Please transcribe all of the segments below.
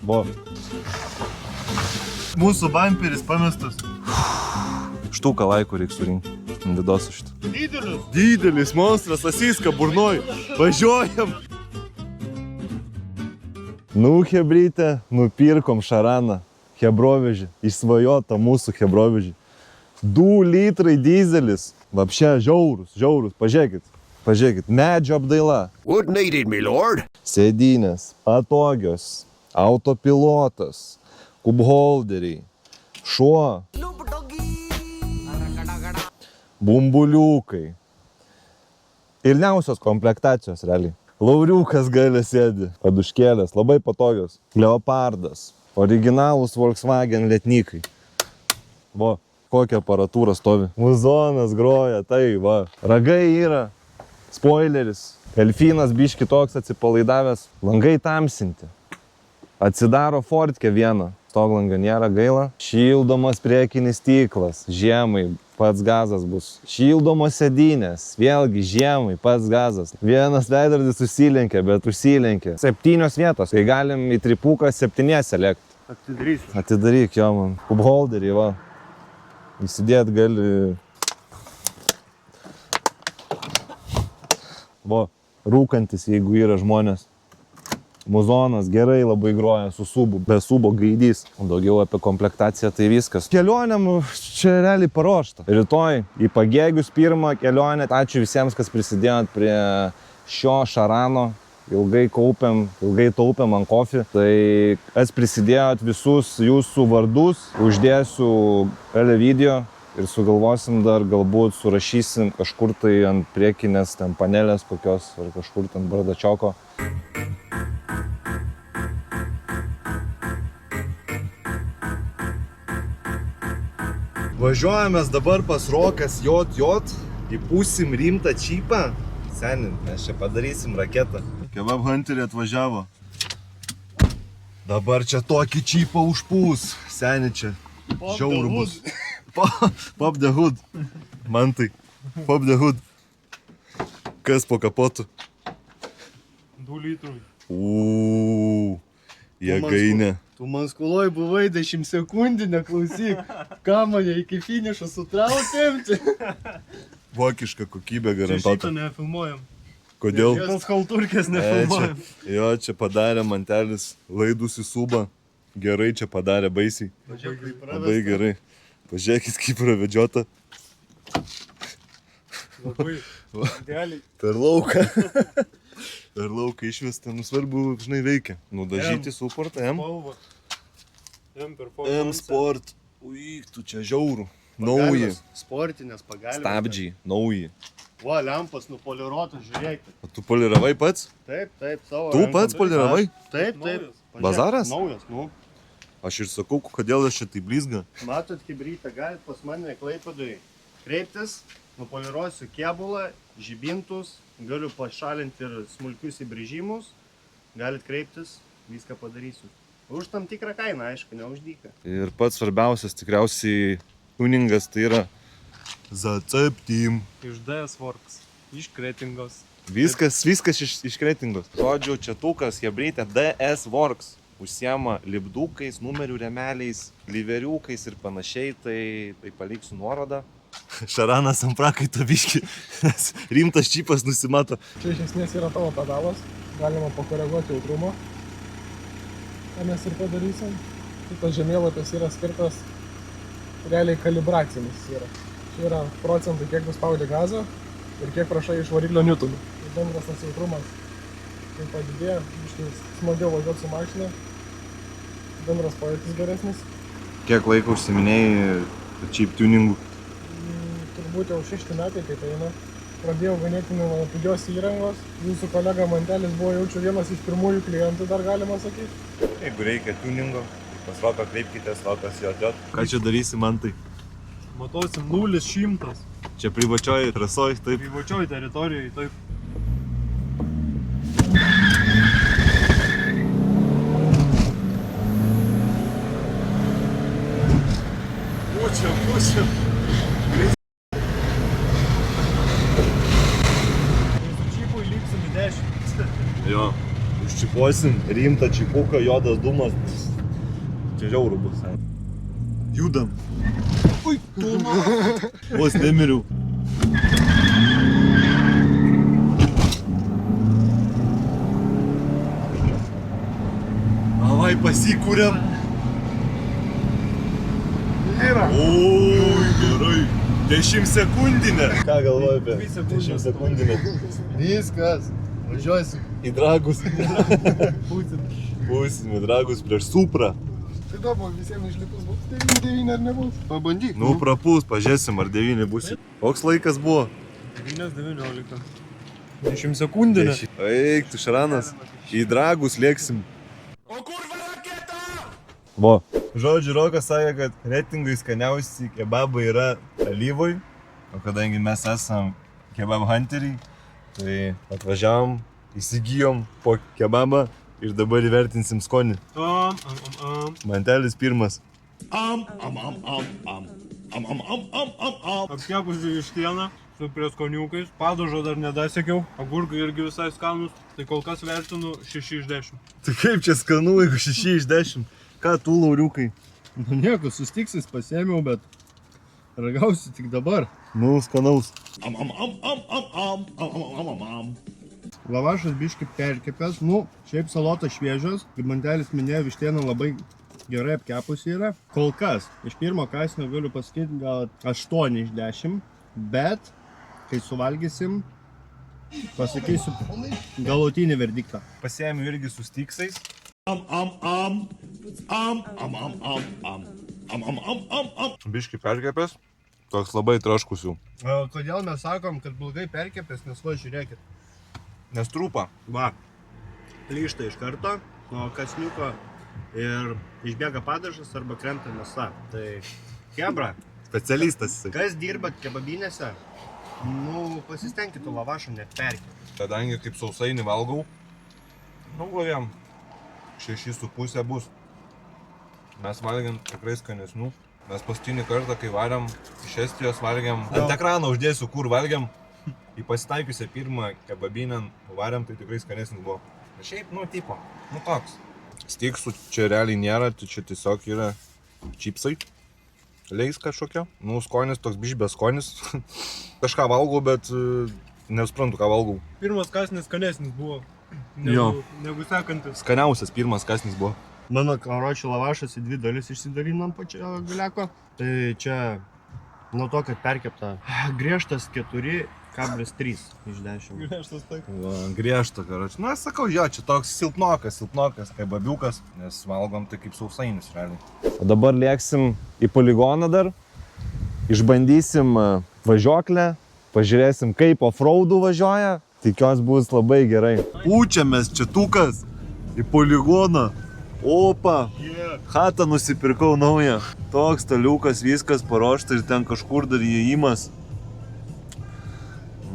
Vo. Mūsų bamperis pamestas. Štuką laikų reikia surinkti. Didosu šitą. Didelis. Didelis monstras, asiska burnoj. Važiuojam. Nu, hebrytė, nupirkom šaraną. Hebrovežį. Išsvajota mūsų hebrovežį. 2 litrai dizelis. Vapšė, žiaurus. Pažiūrėkit. Medžio apdaila. What needed, my lord? Sėdynės, patogios, autopilotas, kubholderiai, šuo, bumbuliukai. Ilniausios komplektacijos, realiai. Lauriukas gale sėdi, paduškėlės, labai patogios. Leopardas, originalūs Volkswagen lietnykai. Vo, kokia aparatūra stovi. Muzonas groja, tai va. Ragai yra, spoileris. Elfinas biški toks atsipalaidavęs. Langai tamsinti. Atsidaro fortkę vieną. Stoglangą nėra gaila. Šildomas priekinis stiklas. Žiemai pats gazas bus. Šildomos sėdynės. Vėlgi žiemai pats gazas. Vienas veidrodis užsilenkė, bet užsilenkė. 7 vietos. Tai galim į tripuką 7 lėkti. Atidaryk jo man. Kubholderį, va. Įsidėt gali. Vo. Rūkantis, jeigu yra žmonės. Muzonas gerai labai groja su subu, be subo gaidys. Daugiau apie komplektaciją tai viskas. Kelionėm čia realiai paruošta. Rytoj į Pagėgius pirmą kelionę. Ačiū visiems, kas prisidėjot prie šio šarano. Ilgai taupėm ant kofį. Tai kas prisidėjot visus jūsų vardus. Uždėsiu video. Ir sugalvosim dar, galbūt surašysim kažkur tai ant priekinės ten panelės kokios, ar kažkur ten bardačioko. Važiuojamės dabar pas Rokas JJ, įpūsim rimtą čipą. Seni, mes čia padarysim raketą. Kebab Hunterį atvažiavo. Dabar čia tokį čipą užpūs. Seni čia, žiauru bus. Pop the hood. Mantai, pop the hood. Kas po kapotu? 2 litrų. Jėgainė. Tu man skoloj buvai 10 sekundį, neklausyk. Ką mane iki finišo sutraukėm? Vokiška kokybė Čia garantuota. šito nefilmuojam. Kodėl? Tas halturkės nefilmuojam. Jo, čia padarė mantelis laidus į subą. Gerai čia padarė baisiai. Labai gerai. Pažiūrėkit, kaip pravedžiota. Labai idealiai. Per lauką. Per lauką išvesta, svarbu, žinai, veikia. Nudažyti suportą M. M Sport. Ui, tu čia žiaurų. Nauji. Sportinės pagalbės. Stabdžiai, nauji. Va, lempas nupoliruotas, žiūrėkit. O tu poliravai pats? Taip, savo. Tu pats poliravai? Taip. Pažiūrėk, Bazaras? Naujas, nu. Aš ir sakau, kodėl aš čia tai blizga. Matot, hibrytą galit pas mane Klaipėdoj kreiptis, nupoliruosiu kėbulą, žibintus, galiu pašalinti ir smulkius įbrėžimus, galit kreiptis, viską padarysiu. Už tam tikrą kainą, aišku, ne už dyką. Ir pats svarbiausias tikriausiai tuningas tai yra Zaceptim. Iš DS Works, iš Kretingos. Viskas iš Kretingos. Žodžiu, čia tukas, hebrytė DS Works. Užsiema lipdukais, numerių remeliais, liveriukais ir panašiai, tai paliksiu nuorodą. Šaranas ant prakaito biški, nes rimtas čipas nusimato. Čia iš esmės yra tavo pedalas, galima pakoreguoti jautrumą. Ką mes ir padarysim. Šitas žemėlapis yra skirtas realiai kalibracinis yra. Čia yra procentai, kiek nuspaudi gazą ir kiek prašai iš variklio niutonų. Tai bendras tas jautrumas kaip padidėjo, biškai smagiau važiuoti su mašina, bendras pojūtis geresnis. Kiek laiko užsiminėjai čip tuningų? Turbūt jau 6 metai, kaip eina. Pradėjau ganėtinai nuo pigios įrangos. Jūsų kolega Mantelis buvo jaučiu vienas iš pirmųjų klientų, dar galima sakyti. Jeigu reikia tuningo, pas Roką kreipkitės, Rokas JJ. Ką čia darysi, Mantai? Matosim 0-100. Čia privačioj trasoj, taip? Privačioj teritorijai, taip. Pučiam. Su čipui lipsim į 10. Jo, užčipuosim. Puosim rimtą čipuką, juodas dūmas. Čia žiauru bus. Judam. Ui, vos nemiriau. Davai pasikūrėm. Yra. Oi, gerai. 10 sekundinę. Ką galvoji apie 10 sekundinę? Viskas. Važiuosim. Į dragus. Būsim į dragus prieš Suprą. Tai įdomu, visiems išlipus bus 9 ar nebus. Pabandyk. Nu, prapūs, pažiūrėsim, ar 9 bus. Koks laikas buvo? 9:19. 10 sekundinę. Eik, tu Šaranas. Į dragus lėksim. O kurva raketa? Vo. Žodžiu, Rokas sakė, kad reitingai skaniausi kebabai yra alyvoj. O kadangi mes esam kebab hunteriai, tai atvažiavom, įsigijom po kebabą ir dabar įvertinsim skonį. Mantelis pirmas. Apkepusi vištieną su prieskoniukais. Padažo dar nedasekiau. Agurkai irgi visai skanus. Tai kol kas vertinu 6 iš 10. Tai kaip čia skanu, jeigu 6 iš 10? Ką tu, lauriukai? Nu nieko, sustiksis pasėmiau, bet ragausi tik dabar. Nu, skanaus. Lavašas biški perkepęs, nu, šiaip salota šviežios. Kaip Mantelis minėjo, vištiena labai gerai apkepusi yra. Kol kas, iš pirmo kąsnio galiu pasakyti gal 8 iš 10, bet kai suvalgysim, pasakysiu galutinį verdiktą. Pasiėmiau irgi su stiksais. Biški perkepęs. Toks labai traškusių. Kodėl mes sakom, kad blogai perkepęs, nes va, žiūrėkit. Nes trūpa. Va, plyšta iš karto nuo kasniuko ir išbėga padažas arba krenta mėsa. Tai kebra, Specialistas jisai. kas dirbat kebabinėse, nu, pasistengkite lavašą neperkepti. Kadangi kaip sausainį valgau, nu galėjom 6,5 bus. Mes valgiam tikrai skanesnių. Mes paskutinį kartą, kai varėm iš Estijos, valgiam. Ant ekrano uždėsiu, kur valgiam. Į pasitaikiusią pirmą kebabinę varėm, tai tikrai skanesnis buvo. Bet šiaip, nu, tipo, nu toks. Stiksų čia realiai nėra, tai čia tiesiog yra čipsai. Leis kažkokio. Nu, skonis toks bišbės skonis. Kažką valgau, bet nesuprantu, ką valgau. Pirmas kąsnis skanesnis buvo. Jo. Negu sekantis. Skaniausias pirmas kąsnis buvo. Mano karočių lavašas į 2 dalis išsidalinam pačio galiako. Tai čia nuo to, kad perkepta griežtas 4,3 iš 10. Griežtas taip. Va, griežta, karoči. Na, sakau, jo, čia toks silpnokas, kebabiukas, nes valgom tai kaip sausainis, realiai. O dabar lėksim į poligoną dar, išbandysim važiuoklę, pažiūrėsim, kaip offroadų važiuoja. Tikiuosi bus labai gerai. Pučiamės čia tukas į poligoną. Opa, chatą nusipirkau naują. Toks staliukas, viskas paruošta ir ten kažkur dar įėjimas.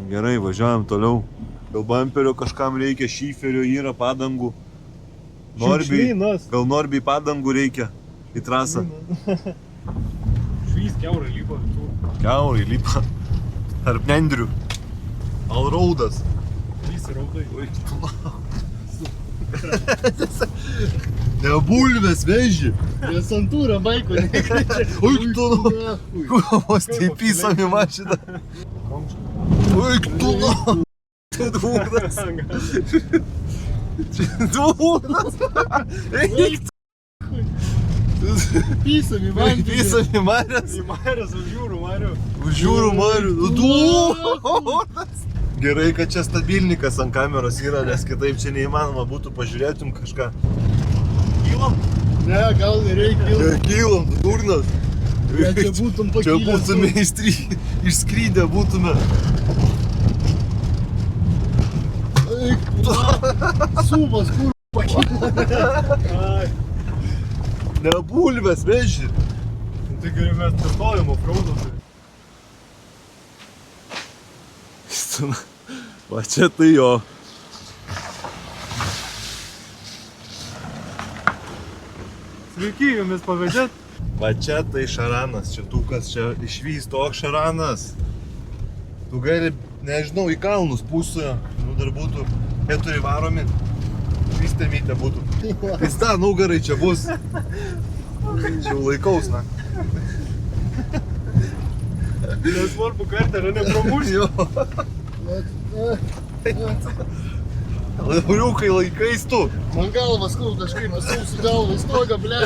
Gerai, važiuojam toliau. Gal bamperio kažkam reikia, šiferio yra, padangų. Gal Norbiai padangų reikia į trasą. Švys kiaurai lipa visur. Kiaurai lipa. Tarp nendrių. Allroadas. Visi raudai. Ne bulves veži. Santūra baiko nekričia. Ui, tu nu. Vos tai pysam į mašiną. Ui, tu nu. Tu dūgnas. Dūgnas. Eik. Pysam į vandenį. Pysam į marės. Į Marius, už jūrų Mariu. Už jūrų marių. Dūgnas. Gerai, kad čia stabilnikas ant kameros yra, nes kitaip čia neįmanoma būtų pažiūrėtum kažką. Kylam? Ne, gal nereikia. Kylam, durnas. Čia būtum pakilęs. Čia būtume išskrydę būtume. Eik, sumas, kur pakilęs. Ne bulves veži. Tai gerai mes testojam offroadų. Va čia tai jo. Sveiki, jumis pavedėt. Va čia tai Šaranas, čia tukas, čia išvys toks Šaranas. Tu gali, nežinau, į kalnus pusę, nu dar būtų 4 varomi. Vystemytė būtų. Pista, nugarai čia bus. Čia jau laikaus, na. Nesvarbu, kartą yra nepramušti. Jo. Lauriukai laikais tu. Man galvas skauda, kažkaip esu galva stoga, ble.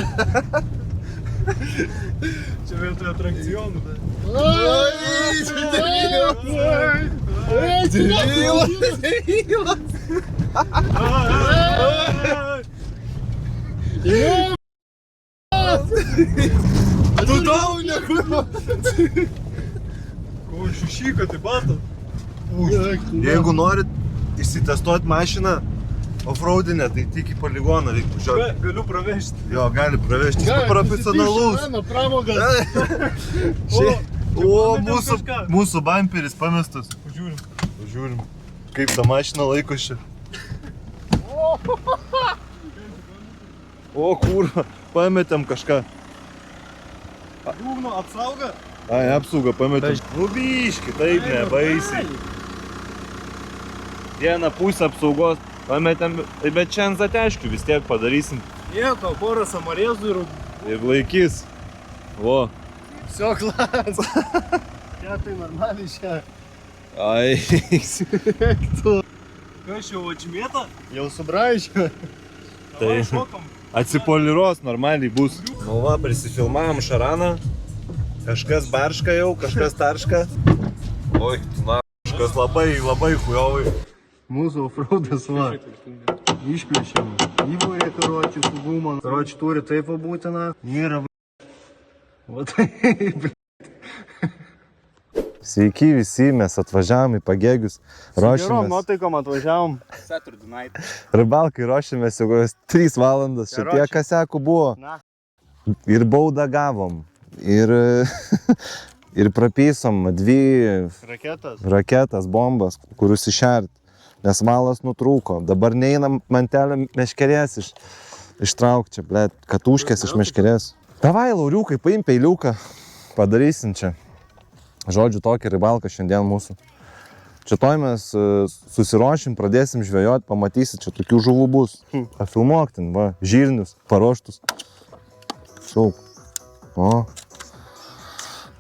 Čia vietoj atrakcionų. Tu tau nekur. Ko šešiką, tai matot? Jeigu norit išsitestuoti mašiną offroadinę, tai tik į poligoną reikia važiuoti. Galiu pravežti. Jo, gali pravežti. Jis profesionalus. Pramogas. O, mūsų bamperis pamestas. Pažiūrim. Pažiūrim, kaip ta mašina laikosi. O, kurva, pametėm kažką. Dūgno apsauga? Ai, apsaugą pametėm. Nu, biški, taip ne, baisiai. Vieną pusę apsaugos pametėm, bet čia ant zateškių vis tiek padarysim. Nieko, porą samarėzų Ir laikys. Vo. Все, класс. Čia tai normaliai čia. Ai. Kas čia atžymėta? Jau subraižiu. Tai Šokam. atsipoliruos, normaliai bus. Nu va, prisifilmavom šaraną. Kažkas barška jau, kažkas tarška. Oi, na, kažkas labai hujovai. Mūsų offroadas va. Išplėšiam. Įvorė, karočių, su gumą. Karočių turi taip va būtina. Nėra va. Va taip. Sveiki visi, mes atvažiavom į Pagėgius. Gerom nuotaikom atvažiavom. Ribalkai ruošiamės jau 3 valandas. Čia tiek kasiakų buvo. Na. Ir baudą gavom. Ir prapysom 2 raketas, bombas, kurius išert. Nes valas nutrūko. Dabar neinam mantelę meškerės ištraukti čia, blėt, katuškės iš meškerės. Davai, lauriukai, paim peiliuką. Padarysim čia. Žodžiu, tokia ribalka šiandien mūsų. Čia toj mes susiruošim, pradėsim žvejot, pamatysit, čia tokių žuvų bus. Pafilmuok ten, va, žirnius, paruoštus. Šauk. O.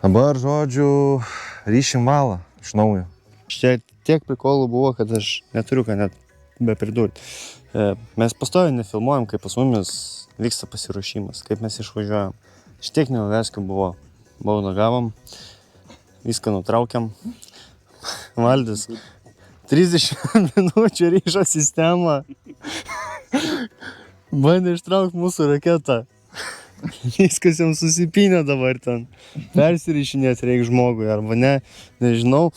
Dabar, žodžiu, ryšim valą iš naujo. Čia tiek prikolų buvo, kad aš neturiu ką net bepridurti. Mes pastoviai nefilmuojam, kaip pas mumis vyksta pasiruošimas, kaip mes išvažiuojam. Šitiek neveskių buvo. Baudą gavom, viską nutraukiam. Valdis 30 minučių ryšo sistemą. Bandė ištraukti mūsų raketą. Viskas jam susipynė dabar ten. Persirišinėti reikia žmogui, arba ne, nežinau.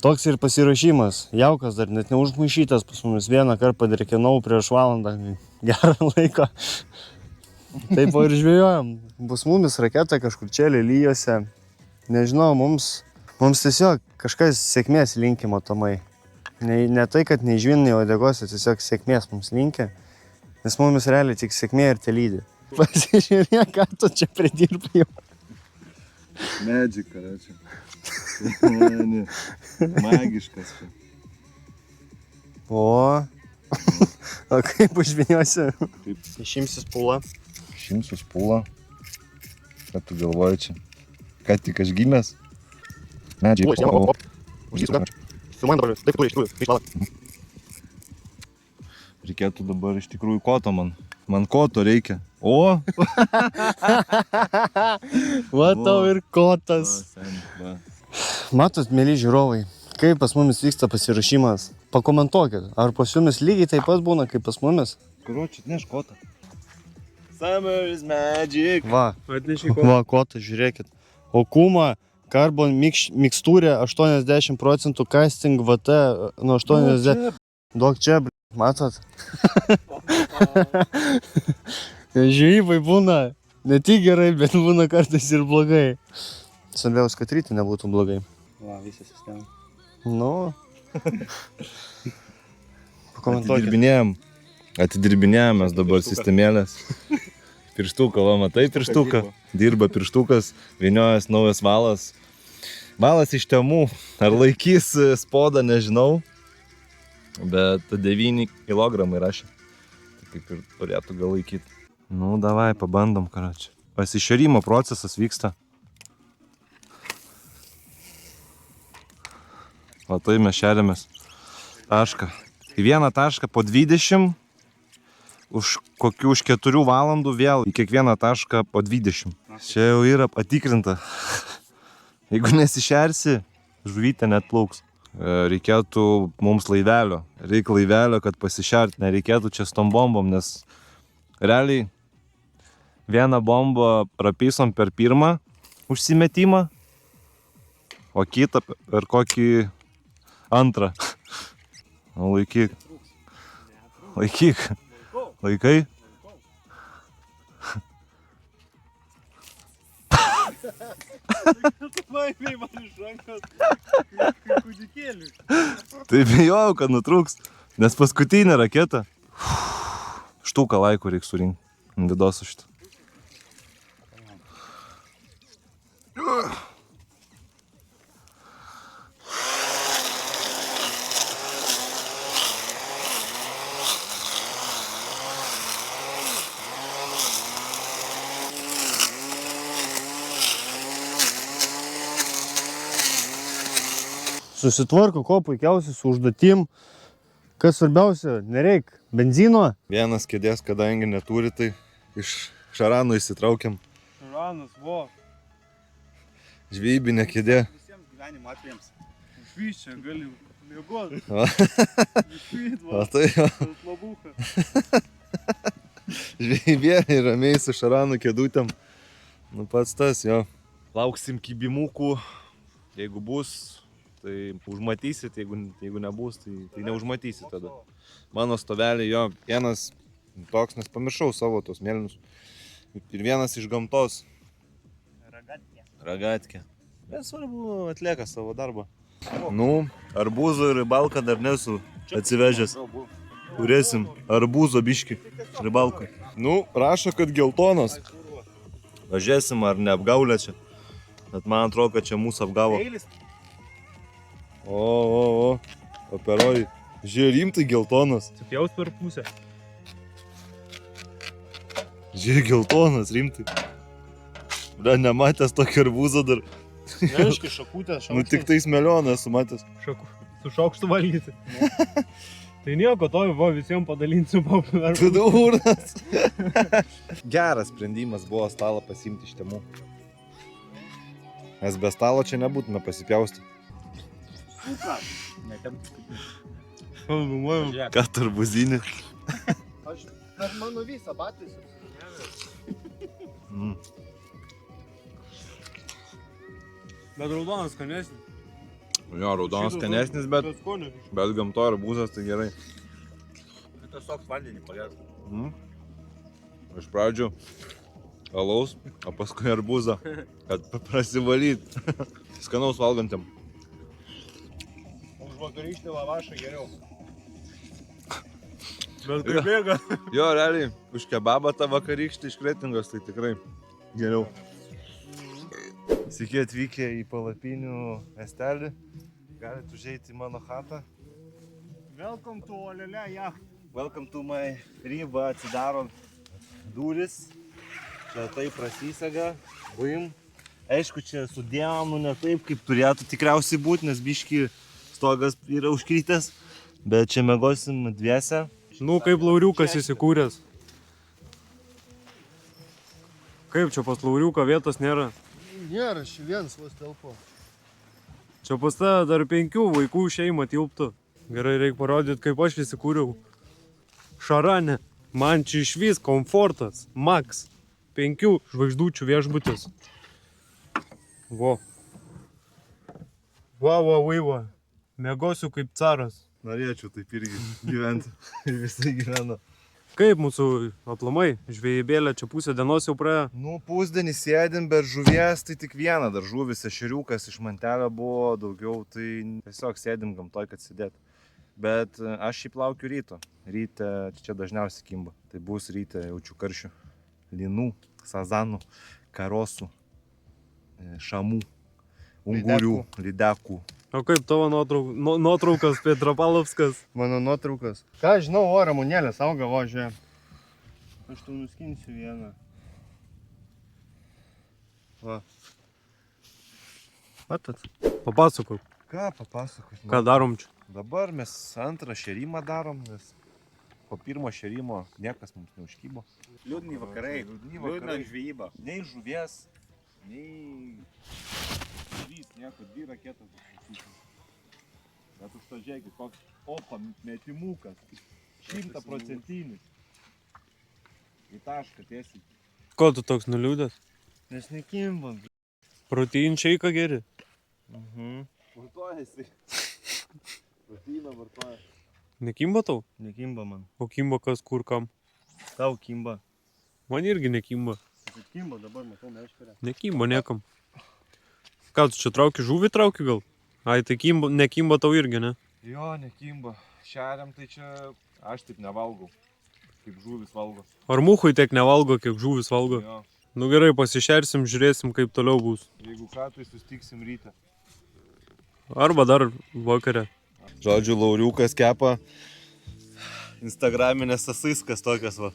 Toks ir pasiruošimas. Jaukas dar net neužmaišytas pas mumis. Vieną kartą padrikinau prieš valandą. Gerą laiką. Taip ir žvejojam. Bus mumis raketa kažkur čia lelyjose. Nežinau, mums tiesiog kažkas sėkmės linki matomai. Ne tai, kad nei žvin, nei uodegos, tiesiog sėkmės mums linki. Nes mumis realiai tik sėkmė ir telydi. Pasižiūrėk, ką tu čia pridirbai jau. Medžika, čia. Magiškas. O kaip užviniosi? Išimsis pūlą. Šimsus pūlą. Ką tu galvoji čia? Ką tik aš gimęs? Medžiai. Filmuojam dabar, taip turi iš tikrųjų, kaip valą. Reikėtų dabar iš tikrųjų koto man. Man koto reikia. O! Va tau ir kotas. Va. Matot, mėly žiūrovai, kaip pas mumis vyksta pasiruošimas. Pakomentuokit, ar pas jumis lygiai taip pat būna kaip pas mumis? Karoči, atneš kotą. Summer is magic. Va, Atnešiai ko? va kotą, žiūrėkit. Okuma, karbon mikstūrė 80%, casting VT nuo 80%. Duok čia, matot? Žvejybai būna ne tik gerai, bet būna kartais ir blogai. Svarbiausia, kad ryte nebūtų blogai. Va, visą sistemą. Nu. Pakomentuokit. Atidirbinėjom mes dabar sistemėlės. Pirštuką, va, matai pirštuką? Dirba pirštukas, vyniojas naujas valas. Valas iš temų. Ar laikys spodą, nežinau. Bet 9 kg rašė. Tai kaip ir turėtų gal laikyti. Nu, davai, pabandom, karoči. Pasišerimo procesas vyksta. O tai mes šeriamės tašką. Į vieną tašką po 20, už 4 valandų vėl į kiekvieną tašką po 20. Čia jau yra patikrinta. Jeigu nesišersi, žuvytė net plauks. Reikėtų mums laivelio. Reikia laivelio, kad pasišert. Nereikėtų čia su tom bombom, nes realiai vieną bombą prapysom per pirmą užsimetimą, o kitą per kokį antrą. Nu, laikyk. Laikyk. Laikai? Paėmė man iš rankos kaip kūdikėliui. Tai bijojau, kad nutrūks, nes paskutinė raketa. Štuką laikų reikia surinkti. Vidosų šitą. Susitvarko kuo puikiausiai su užduotim. Kas svarbiausia, nereik benzino. Vienas kėdės, kadangi neturi, tai iš šarano įsitraukiam. Šaranas, vo. Žvejybinė kėdė. Visiems gyvenimo atvejams. Išvys čia gali mėgoti. Va. Išvys, O va. tai jo. Tas labucha. Žvejybė ramiai su šarano kėdutėm. Nu pats tas, jo. Lauksim kibimukų. Jeigu bus, tai užmatysit. Jeigu nebus, tai neužmatysit tada. Mano stovelį, jo, vienas toks, nes pamiršau savo tos mėlynus. Ir vienas iš gamtos. Ragatkė. Bet svarbu, atlieka savo darbą. Nu, arbūzo ir ribalką dar nesu atsivežęs. Turėsim arbūzo biškį ribalką. Nu, rašo, kad geltonas. Važiuosim ar neapgaulę čia. Bet man atrodo, kad čia mūsų apgavo. O, operoji. Žiūrėjau, rimtai geltonas. Supjaus per pusę. Žiūrėjau, geltonas, rimtai. Da, nematęs tokio arbūzo dar. Reiškia, šakutė, Nu, tik tais melioną esu matęs. Su šaukštu valgyti. Tai nieko, to jau visiems padalinsiu populą. Tu durnas. Geras sprendimas buvo stalą pasiimti iš temų. Nes be stalo čia nebūtume pasipjausti. Ką tarbuzinį? Aš mano visą batais. Bet raudonas skanesnis. Jo, raudonas skanesnis, bet gamto arbūzas tai gerai. Tiesiog vandenį palieka. Iš pradžių alaus, o paskui arbūzą, kad prasivalyt. Skanaus valgantėm. Už vakarykštį lavašą geriau. Bet kaip bėga. Jo, realiai, už kebabą tą vakarykštį iš Kretingos, tai tikrai geriau. Sveiki atvykę į palapinių miestelį. Galite užeiti į mano chatą. Welcome to Olele Yacht. Welcome to my ribą, atsidaro duris. Čia taip prasisega. Buim. Aišku, čia sudėjom, nu ne taip, kaip turėtų tikriausiai būti, nes biški stogas yra užkrytęs. Bet čia miegosim dviese. Nu, kaip lauriukas įsikūręs. Kaip čia pas lauriuką vietos nėra? Nėra, vienas vos telpo. Čia pas tave dar 5 vaikų šeima tilptų. Gerai, reikia parodyti, kaip aš įsikūriau. Šarane. Man čia išvis komfortas. Max. 5 žvaigždučių viešbutis. Vo. Va. Mėgosiu kaip caras. Norėčiau taip irgi gyventi. Ir visai gyvena. Kaip mūsų aplamai? Žvejybėlė čia pusę dienos jau praėjo. Nu, pusdienį sėdim, bet žuvies tai tik viena. Dar žuvis ešeriukas iš mantelio buvo daugiau, tai tiesiog sėdim gamtoj, kad sėdėt. Bet aš šiaip laukiu ryto. Ryte čia dažniausiai kimba. Tai bus ryte jaučiu karšių. Linų, sazanų, karosų, šamų, ungurių, lydekų. O kaip tavo nuotraukas Petropalovskas? Mano nuotraukas. Ką žinau, o ramunėlės auga, va, žiūrėk. Aš tau nuskinsiu vieną. Va. Matot? Papasakok, Ką papasakot? ką darom čia? Dabar mes antrą šėrimą darom, nes po pirmo šėrimo niekas mums neužkybo. Liūdni vakarai. Liūdna žvejyba. Nei žuvies, nei žvys, nieko, 2 raketas. Bet už to žiūrėkit, koks opa metimukas. 100%. Į tašką tiesiai. Ko tu toks nuliūdęs? Nes nekimbam. Protein šeiką geri? Vartoja jisai. Proteiną vartoja. Nekimba tau? Nekimba man. O kimba kas kur kam? Tau kimba. Man irgi nekimba. Kimba dabar, matau, meškerę. Nekimba niekam. Ką tu čia trauki, žuvį trauki gal? Ai, tai kimba, nekimba tau irgi, ne? Jo, nekimba. Šeriam tai čia aš taip nevalgau. Kaip žuvis valgo. Ar mūhui tiek nevalgo, kiek žuvis valgo? Jo. Nu gerai, pasišersim, žiūrėsim, kaip toliau bus. Jeigu ką, tai sustiksim ryte. Arba dar vakare. Žodžiu, Lauriukas kepa instagraminės sasiskas tokias va.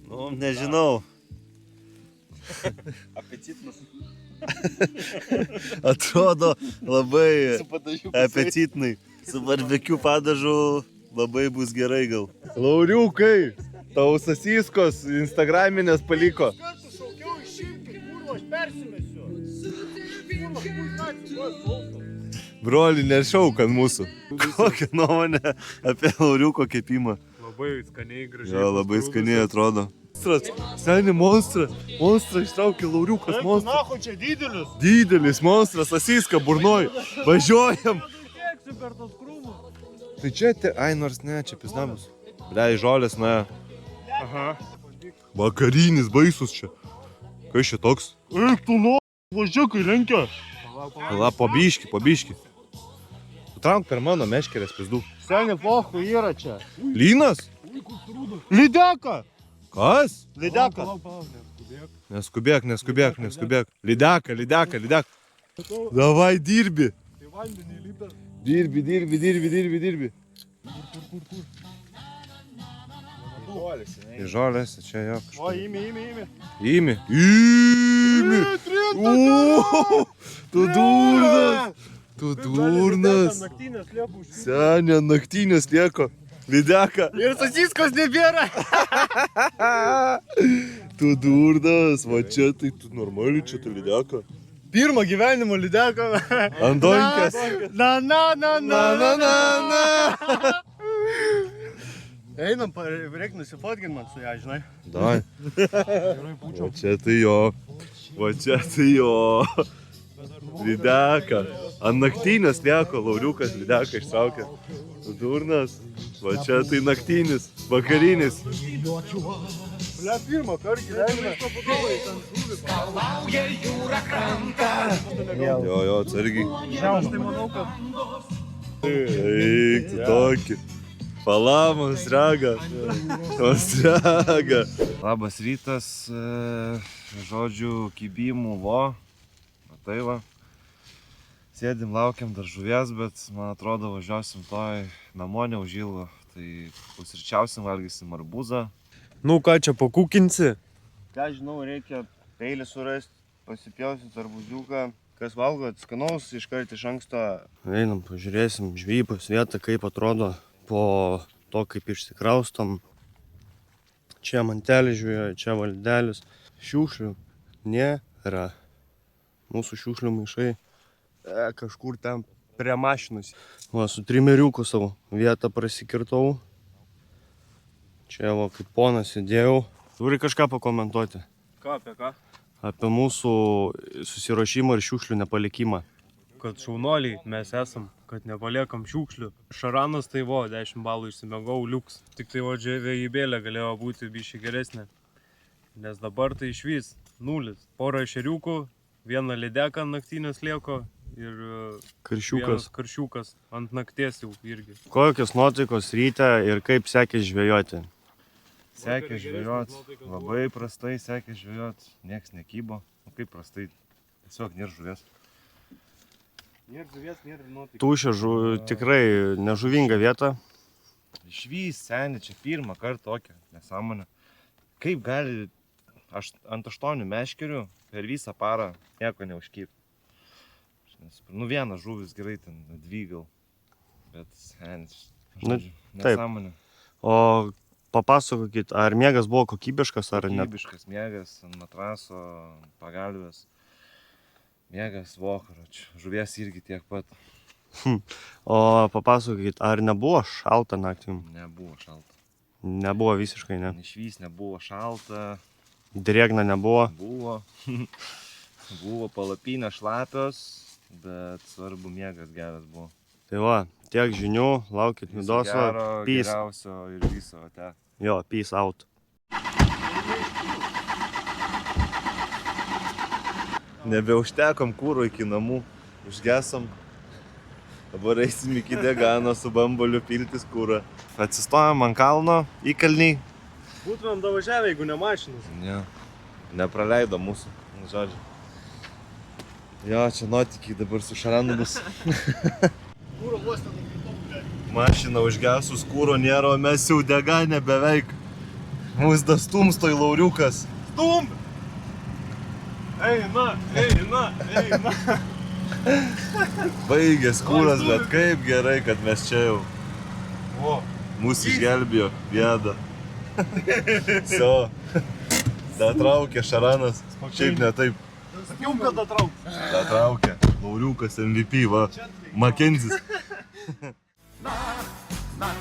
Nu, nežinau. Apetitnas. Atrodo labai Su padažiu. apetitnai. Su barbekiu padažu labai bus gerai gal. Lauriukai, tau sasiskos instagraminės paliko. Kartu šaukiau išimti, kurva, aš persimesiu. Kurva, kurva, Broli, nešauk ant mūsų. Kokią nuomonę apie Lauriuko kepimą? Labai skaniai gražiai. Jo, labai skaniai atrodo. Monstras, seni monstrą. Monstrą ištraukė Lauriukas, monstras. Nahu, čia didelis. Didelis monstras, sasiska burnoj. Važiuojam. Tai čia te... Ai, nors ne, čia piznabus. Blei, žolės, ne. Aha. Vakarinis baisus čia. Kas čia toks? Eik, tu važiuokai lenkia. La, pabiški, pabiški. Trauk per mano meškerės pizdų. Seni pochų yra čia. Lynas? Lydeka. Kas? Lydeka. Neskubėk, neskubėk, neskubėk. Lydeka, lydeka, lydeka. Davai, dirbi. Dirbi, dirbi, dirbi, dirbi, dirbi. Į žolės, čia jo kažkur. O, įmi. Įmi. Įmi. Uuu, tu durnas. Tu durnas. Naktinės liekų. Senė, naktinės lieko. Lydeka. Ir sasiskos nebėra. Tu durnas. Va čia tai tu normaliai, čia tu lydeka. Pirmą gyvenimo lydeka. Andonkės. Na. Einam, reik nusifotkint man su ją, žinai. Dai. Va čia tai jo. Va čia tai jo. Lydeka. Ant naktinės lieko, Lauriukas lydeka ištraukė. Tu durnas. Va čia tai naktinis, vakarinis. Ble, pirmą kartą gyvenime. Jo, atsargiai. Aš tai manau, kad Eik, tu tokį. Pala, monstraga. Monstraga. Labas rytas, žodžiu, kibimų, vo. Matai va. Sėdim, laukiam dar žuvies, bet man atrodo važiuosim toj namo neužilgo. Tai pusryčiausim, valgysim arbūzą. Nu ką čia pakūkinsi? ką žinau, reikia peilį surasti, pasipjausit arbūziuką. Kas valgo skanaus, iškart iš anksto. Einam, pažiūrėsim žvejybos vietą, kaip atrodo po to, kaip išsikraustom. Čia mantelis žvejoja, čia valdelis. Šiukšlių nėra. Mūsų šiukšlių maišai kažkur ten prie mašinos. Va, su trimeriuku savo vietą prasikirtau. Čia va, kaip ponas sėdėjau. Turi kažką pakomentuoti? Ką, apie ką? Apie mūsų susiruošimą ir šiukšlių nepalikimą. Kad šaunoliai mes esam, kad nepaliekam šiukšlių. Šaranas tai vo, 10 balų išsimegau, liuks. Tik tai vo, žvejybėlė galėjo būti biškai geresnė. Nes dabar tai išvis 0. Porą ešeriukų, 1 lydeką ant naktinės lieko ir Karšiukas. Karšiukas ant nakties jau irgi. Kokios nuotaikos ryte ir kaip sekė žvejoti? Sekė žvejot, labai prastai sekė žvejot, nieks nekybo. Nu kaip prastai, tiesiog nėra žuvies. Nėra žuvies, nėra nuotaikų. Tušia, tikrai nežuvinga vieta. Išvys, seniai, čia pirmą kartą tokia nesąmonė. Kaip gali ant 8 meškerių per visą parą nieko neužkyt? Nu vienas žuvis gerai, ten 2 gal. Bet seniai, nesąmonė. O papasakokit, ar miegas buvo kokybiškas ar ne? Kokybiškas miegas, ant matraso, pagalvės. Miegas vokaro, žuvies irgi tiek pat. O papasakokit, ar nebuvo šalta naktį? Nebuvo šalta. Nebuvo visiškai, ne? Išvys nebuvo šalta. Drėgna nebuvo? Buvo. Buvo palapinė šlapios, bet svarbu miegas geras buvo. Tai va, tiek žinių, laukit Viso Nidos. gero, Peace. geriausio ir viso te. Jo, peace out. Nebeužtekom kūro iki namų, užgesom. Dabar eisim iki Degano su bambaliu piltis kūrą. Atsistojom ant kalno, įkalniai. Būtumėm davažiavę, jeigu ne mašinas. Ne, nepraleido mūsų, žodžiu. Jo, čia nuotykiai dabar su Šaranu bus. Kūro vos ten nukritom, ble. Mašina užgesus, kūro nėra, o mes jau Degane beveik. Mūsų da stumsto į lauriukas. Stump! Eina, eina, eina. Baigės kūras, bet kaip gerai, kad mes čia jau. O, Mūsų išgelbėjo, bėda. Sio. Da traukė Šaranas. Šiaip ne taip. sakiau, kad atrauks. Da traukė. Lauriukas MVP, va. Makenzis. na na